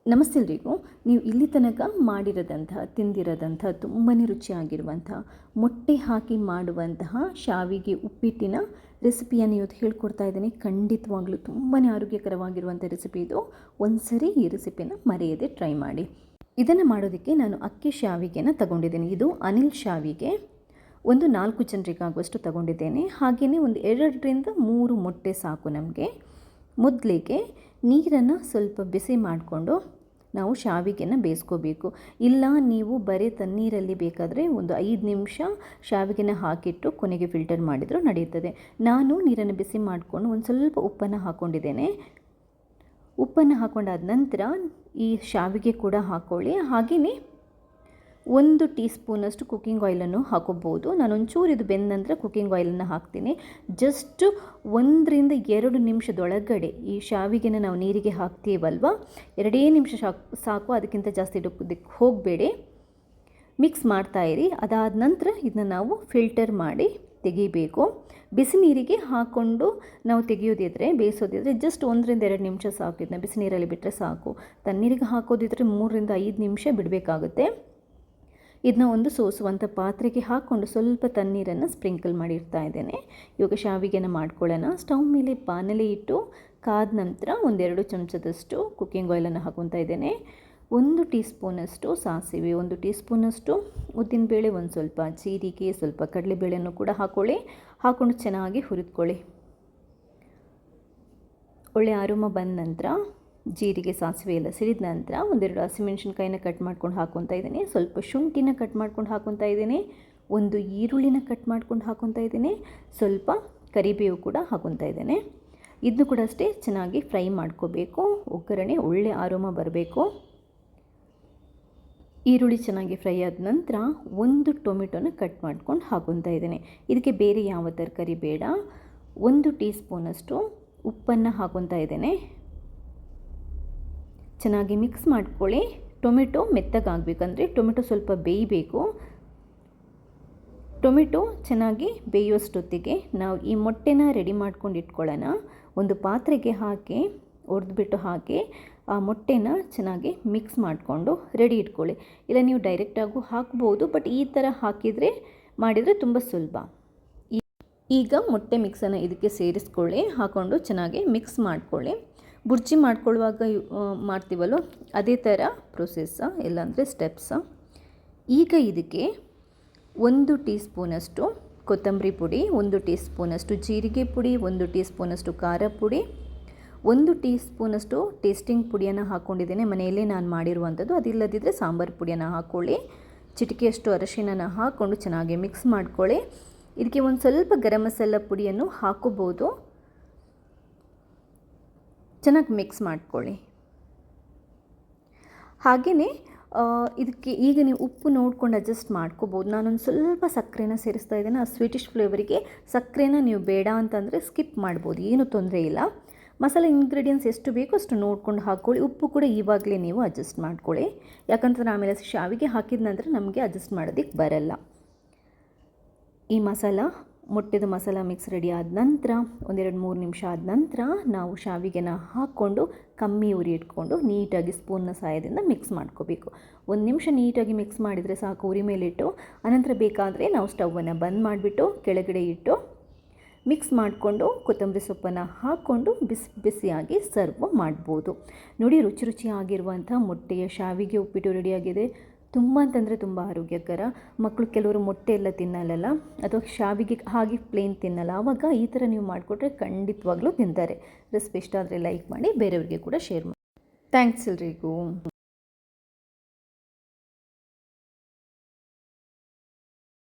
ನಮಸ್ತೆ ಎಲ್ರಿಗೂ. ನೀವು ಇಲ್ಲಿ ತನಕ ಮಾಡಿರೋದಂತಹ ತಿಂದಿರೋದಂತಹ ತುಂಬಾ ರುಚಿಯಾಗಿರುವಂತಹ ಮೊಟ್ಟೆ ಹಾಕಿ ಮಾಡುವಂತಹ ಶಾವಿಗೆ ಉಪ್ಪಿಟ್ಟಿನ ರೆಸಿಪಿಯನ್ನು ಇವತ್ತು ಹೇಳ್ಕೊಡ್ತಾ ಇದ್ದೀನಿ. ಖಂಡಿತವಾಗ್ಲೂ ತುಂಬಾ ಆರೋಗ್ಯಕರವಾಗಿರುವಂಥ ರೆಸಿಪಿ ಇದು. ಒಂದ್ಸರಿ ಈ ರೆಸಿಪಿನ ಮರೆಯದೆ ಟ್ರೈ ಮಾಡಿ. ಇದನ್ನು ಮಾಡೋದಕ್ಕೆ ನಾನು ಅಕ್ಕಿ ಶಾವಿಗೆನ ತಗೊಂಡಿದ್ದೀನಿ. ಇದು ಅನಿಲ್ ಶಾವಿಗೆ. ಒಂದು 4 ಜನರಿಗಾಗುವಷ್ಟು ತಗೊಂಡಿದ್ದೇನೆ. ಹಾಗೆಯೇ ಒಂದು 2ರಿಂದ 3 ಮೊಟ್ಟೆ ಸಾಕು ನಮಗೆ. ಮೊದಲಿಗೆ ನೀರನ್ನು ಸ್ವಲ್ಪ ಬಿಸಿ ಮಾಡಿಕೊಂಡು ನಾವು ಶಾವಿಗೆನ ಬೇಯಿಸ್ಕೋಬೇಕು. ಇಲ್ಲ ನೀವು ಬರೀ ತಣ್ಣೀರಲ್ಲಿ ಬೇಕಾದರೆ ಒಂದು 5 ನಿಮಿಷ ಶಾವಿಗೆನ ಹಾಕಿಟ್ಟು ಕೊನೆಗೆ ಫಿಲ್ಟರ್ ಮಾಡಿದರೂ ನಡೆಯುತ್ತದೆ. ನಾನು ನೀರನ್ನು ಬಿಸಿ ಮಾಡಿಕೊಂಡು ಒಂದು ಸ್ವಲ್ಪ ಉಪ್ಪನ್ನು ಹಾಕ್ಕೊಂಡಿದ್ದೇನೆ. ಉಪ್ಪನ್ನು ಹಾಕ್ಕೊಂಡಾದ ನಂತರ ಈ ಶಾವಿಗೆ ಕೂಡ ಹಾಕ್ಕೊಳ್ಳಿ. ಹಾಗೆಯೇ 1 ಟೀ ಸ್ಪೂನಷ್ಟು ಕುಕ್ಕಿಂಗ್ ಆಯಿಲನ್ನು ಹಾಕೋಬೋದು. ನಾನು ಒಂಚೂರು ಇದು ಬೆಂದ ನಂತರ ಕುಕ್ಕಿಂಗ್ ಆಯಿಲನ್ನು ಹಾಕ್ತೀನಿ. ಜಸ್ಟ್ 1ರಿಂದ 2 ನಿಮಿಷದೊಳಗಡೆ ಈ ಶಾವಿಗೆನ ನಾವು ನೀರಿಗೆ ಹಾಕ್ತೀವಲ್ವ, 2 ನಿಮಿಷ ಸಾಕು. ಅದಕ್ಕಿಂತ ಜಾಸ್ತಿ ಇಡೋದಕ್ಕೆ ಹೋಗಬೇಡಿ. ಮಿಕ್ಸ್ ಮಾಡ್ತಾಯಿರಿ. ಅದಾದ ನಂತರ ಇದನ್ನ ನಾವು ಫಿಲ್ಟರ್ ಮಾಡಿ ತೆಗಿಬೇಕು. ಬಿಸಿ ನೀರಿಗೆ ಹಾಕ್ಕೊಂಡು ನಾವು ತೆಗೆಯೋದಿದ್ರೆ, ಬೇಯಿಸೋದಿದ್ರೆ ಜಸ್ಟ್ 1ರಿಂದ 2 ನಿಮಿಷ ಸಾಕು. ಇದನ್ನ ಬಿಸಿ ನೀರಲ್ಲಿ ಬಿಟ್ಟರೆ ಸಾಕು. ತಣ್ಣೀರಿಗೆ ಹಾಕೋದಿದ್ರೆ 3ರಿಂದ 5 ನಿಮಿಷ ಬಿಡಬೇಕಾಗುತ್ತೆ. ಇದನ್ನ ಒಂದು ಸೋಸುವಂಥ ಪಾತ್ರೆಗೆ ಹಾಕ್ಕೊಂಡು ಸ್ವಲ್ಪ ತಣ್ಣೀರನ್ನು ಸ್ಪ್ರಿಂಕಲ್ ಮಾಡಿರ್ತಾ ಇದ್ದೇನೆ. ಇವಾಗ ಶಾವಿಗೆನ ಮಾಡ್ಕೊಳ್ಳೋಣ. ಸ್ಟವ್ ಮೇಲೆ ಬಾಣಲೆ ಇಟ್ಟು ಕಾದ ನಂತರ 1-2 ಚಮಚದಷ್ಟು ಕುಕ್ಕಿಂಗ್ ಆಯಿಲನ್ನು ಹಾಕೊತಾ ಇದ್ದೇನೆ. 1 ಟೀ ಸ್ಪೂನಷ್ಟು ಸಾಸಿವೆ, 1 ಟೀ ಸ್ಪೂನಷ್ಟು ಉದ್ದಿನಬೇಳೆ, ಒಂದು ಸ್ವಲ್ಪ ಜೀರಿಗೆ, ಸ್ವಲ್ಪ ಕಡಲೆಬೇಳೆಯನ್ನು ಕೂಡ ಹಾಕ್ಕೊಂಡು ಚೆನ್ನಾಗಿ ಹುರಿದ್ಕೊಳ್ಳಿ. ಒಳ್ಳೆ ಅರೋಮ ಬಂದ ನಂತರ ಜೀರಿಗೆ, ಸಾಸಿವೆ ಎಲ್ಲ ಸಿಡಿದ ನಂತರ 1-2 ಹಸಿಮೆಣಸಿನ್ಕಾಯಿನ ಕಟ್ ಮಾಡ್ಕೊಂಡು ಹಾಕ್ಕೊತಾ ಇದ್ದೀನಿ. ಸ್ವಲ್ಪ ಶುಂಠಿನ ಕಟ್ ಮಾಡ್ಕೊಂಡು ಹಾಕ್ಕೊತಾ ಇದ್ದೀನಿ. 1 ಈರುಳ್ಳಿನ ಕಟ್ ಮಾಡ್ಕೊಂಡು ಹಾಕ್ಕೊತಾ ಇದ್ದೀನಿ. ಸ್ವಲ್ಪ ಕರಿಬೇವು ಕೂಡ ಹಾಕ್ಕೊತಾ ಇದ್ದೇನೆ. ಇದನ್ನು ಕೂಡ ಅಷ್ಟೇ ಚೆನ್ನಾಗಿ ಫ್ರೈ ಮಾಡ್ಕೋಬೇಕು. ಒಗ್ಗರಣೆ ಒಳ್ಳೆ ಅರೋಮ ಬರಬೇಕು. ಈರುಳ್ಳಿ ಚೆನ್ನಾಗಿ ಫ್ರೈ ಆದ ನಂತರ 1 ಟೊಮೆಟೊನ ಕಟ್ ಮಾಡ್ಕೊಂಡು ಹಾಕ್ಕೊತಾ ಇದ್ದೀನಿ. ಇದಕ್ಕೆ ಬೇರೆ ಯಾವ ತರಕಾರಿ ಬೇಡ. 1 ಟೀ ಸ್ಪೂನಷ್ಟು ಉಪ್ಪನ್ನು ಹಾಕ್ಕೊತಾ ಇದ್ದೇನೆ. ಚೆನ್ನಾಗಿ ಮಿಕ್ಸ್ ಮಾಡ್ಕೊಳ್ಳಿ. ಟೊಮೆಟೊ ಮೆತ್ತಗಾಗಬೇಕಂದ್ರೆ ಟೊಮೆಟೊ ಸ್ವಲ್ಪ ಬೇಯಬೇಕು. ಟೊಮೆಟೊ ಚೆನ್ನಾಗಿ ಬೇಯೋಷ್ಟೊತ್ತಿಗೆ ನಾವು ಈ ಮೊಟ್ಟೆನ ರೆಡಿ ಮಾಡ್ಕೊಂಡು ಇಟ್ಕೊಳ್ಳೋಣ. ಒಂದು ಪಾತ್ರೆಗೆ ಹಾಕಿ ಒಡೆದ್ಬಿಟ್ಟು ಹಾಕಿ ಆ ಮೊಟ್ಟೆನ ಚೆನ್ನಾಗಿ ಮಿಕ್ಸ್ ಮಾಡಿಕೊಂಡು ರೆಡಿ ಇಟ್ಕೊಳ್ಳಿ. ಇಲ್ಲ ನೀವು ಡೈರೆಕ್ಟಾಗೂ ಹಾಕ್ಬೋದು, ಬಟ್ ಈ ಥರ ಮಾಡಿದರೆ ತುಂಬ ಸುಲಭ. ಈಗ ಮೊಟ್ಟೆ ಮಿಕ್ಸನ್ನು ಇದಕ್ಕೆ ಸೇರಿಸ್ಕೊಳ್ಳಿ. ಹಾಕ್ಕೊಂಡು ಚೆನ್ನಾಗಿ ಮಿಕ್ಸ್ ಮಾಡ್ಕೊಳ್ಳಿ. ಬುರ್ಜಿ ಮಾಡ್ಕೊಳ್ಳುವಾಗ ಮಾಡ್ತೀವಲ್ಲೋ ಅದೇ ಥರ ಪ್ರೊಸೆಸ್ಸ, ಇಲ್ಲಾಂದರೆ ಸ್ಟೆಪ್ಸ. ಈಗ ಇದಕ್ಕೆ 1 ಟೀ ಸ್ಪೂನಷ್ಟು ಕೊತ್ತಂಬರಿ ಪುಡಿ, 1 ಟೀ ಸ್ಪೂನಷ್ಟು ಜೀರಿಗೆ ಪುಡಿ, 1 ಟೀ ಸ್ಪೂನಷ್ಟು ಖಾರ ಪುಡಿ, 1 ಟೀ ಸ್ಪೂನಷ್ಟು ಟೇಸ್ಟಿಂಗ್ ಪುಡಿಯನ್ನು ಹಾಕ್ಕೊಂಡಿದ್ದೇನೆ. ಮನೆಯಲ್ಲೇ ನಾನು ಮಾಡಿರುವಂಥದ್ದು. ಅದಿಲ್ಲದಿದ್ದರೆ ಸಾಂಬಾರು ಪುಡಿಯನ್ನು ಹಾಕ್ಕೊಳ್ಳಿ. ಚಿಟಿಕೆಯಷ್ಟು ಅರಿಶಿಣನ ಹಾಕ್ಕೊಂಡು ಚೆನ್ನಾಗಿ ಮಿಕ್ಸ್ ಮಾಡ್ಕೊಳ್ಳಿ. ಇದಕ್ಕೆ ಒಂದು ಸ್ವಲ್ಪ ಗರಂ ಮಸಾಲ ಪುಡಿಯನ್ನು ಹಾಕೋಬೋದು. ಚೆನ್ನಾಗಿ ಮಿಕ್ಸ್ ಮಾಡ್ಕೊಳ್ಳಿ. ಹಾಗೆಯೇ ಇದಕ್ಕೆ ಈಗ ನೀವು ಉಪ್ಪು ನೋಡ್ಕೊಂಡು ಅಡ್ಜಸ್ಟ್ ಮಾಡ್ಕೋಬೋದು. ನಾನೊಂದು ಸ್ವಲ್ಪ ಸಕ್ಕರೆನ ಸೇರಿಸ್ತಾ ಇದ್ದೇನೆ. ಆ ಸ್ವೀಟಿಶ್ ಫ್ಲೇವರಿಗೆ ಸಕ್ಕರೆನ ನೀವು ಬೇಡ ಅಂತಂದರೆ ಸ್ಕಿಪ್ ಮಾಡ್ಬೋದು, ಏನೂ ತೊಂದರೆ ಇಲ್ಲ. ಮಸಾಲೆ ಇಂಗ್ರೀಡಿಯೆಂಟ್ಸ್ ಎಷ್ಟು ಬೇಕೋ ಅಷ್ಟು ನೋಡ್ಕೊಂಡು ಹಾಕ್ಕೊಳ್ಳಿ. ಉಪ್ಪು ಕೂಡ ಇವಾಗಲೇ ನೀವು ಅಡ್ಜಸ್ಟ್ ಮಾಡ್ಕೊಳ್ಳಿ. ಯಾಕಂತಂದರೆ ಆಮೇಲೆ ಶಾವಿಗೆ ಹಾಕಿದ ನಂತರ ನಮಗೆ ಅಡ್ಜಸ್ಟ್ ಮಾಡೋದಕ್ಕೆ ಬರಲ್ಲ. ಈ ಮೊಟ್ಟೆದು ಮಸಾಲ ಮಿಕ್ಸ್ ರೆಡಿ ಆದ ನಂತರ 1-2-3 ನಿಮಿಷ ಆದ ನಂತರ ನಾವು ಶಾವಿಗೆನ ಹಾಕ್ಕೊಂಡು ಕಮ್ಮಿ ಉರಿ ಇಟ್ಕೊಂಡು ನೀಟಾಗಿ ಸ್ಪೂನ್ನ ಸಹಾಯದಿಂದ ಮಿಕ್ಸ್ ಮಾಡ್ಕೋಬೇಕು. 1 ನಿಮಿಷ ನೀಟಾಗಿ ಮಿಕ್ಸ್ ಮಾಡಿದರೆ ಸಾಕು ಉರಿ ಮೇಲಿಟ್ಟು. ಅನಂತರ ಬೇಕಾದರೆ ನಾವು ಸ್ಟವನ್ನು ಬಂದ್ ಮಾಡಿಬಿಟ್ಟು ಕೆಳಗಡೆ ಇಟ್ಟು ಮಿಕ್ಸ್ ಮಾಡಿಕೊಂಡು ಕೊತ್ತಂಬರಿ ಸೊಪ್ಪನ್ನು ಹಾಕ್ಕೊಂಡು ಬಿಸಿಯಾಗಿ ಸರ್ವ್ ಮಾಡ್ಬೋದು. ನೋಡಿ, ರುಚಿಯಾಗಿರುವಂಥ ಮೊಟ್ಟೆಯ ಶಾವಿಗೆ ಉಪ್ಪಿಟ್ಟು ರೆಡಿಯಾಗಿದೆ. ತುಂಬ ಅಂತಂದರೆ ತುಂಬ ಆರೋಗ್ಯಕರ. ಮಕ್ಕಳು ಕೆಲವರು ಮೊಟ್ಟೆ ಎಲ್ಲ ತಿನ್ನಲ್ಲ, ಅಥವಾ ಶಾವಿಗೆ ಹಾಗೆ ಪ್ಲೇನ್ ತಿನ್ನಲ್ಲ. ಆವಾಗ ಈ ಥರ ನೀವು ಮಾಡಿಕೊಟ್ರೆ ಖಂಡಿತವಾಗ್ಲೂ ತಿಂತಾರೆ. ರೆಸಿಪಿ ಇಷ್ಟ ಆದರೆ ಲೈಕ್ ಮಾಡಿ, ಬೇರೆಯವ್ರಿಗೆ ಕೂಡ ಶೇರ್ ಮಾಡಿ. ಥ್ಯಾಂಕ್ಸ್ ಎಲ್ರಿಗೂ.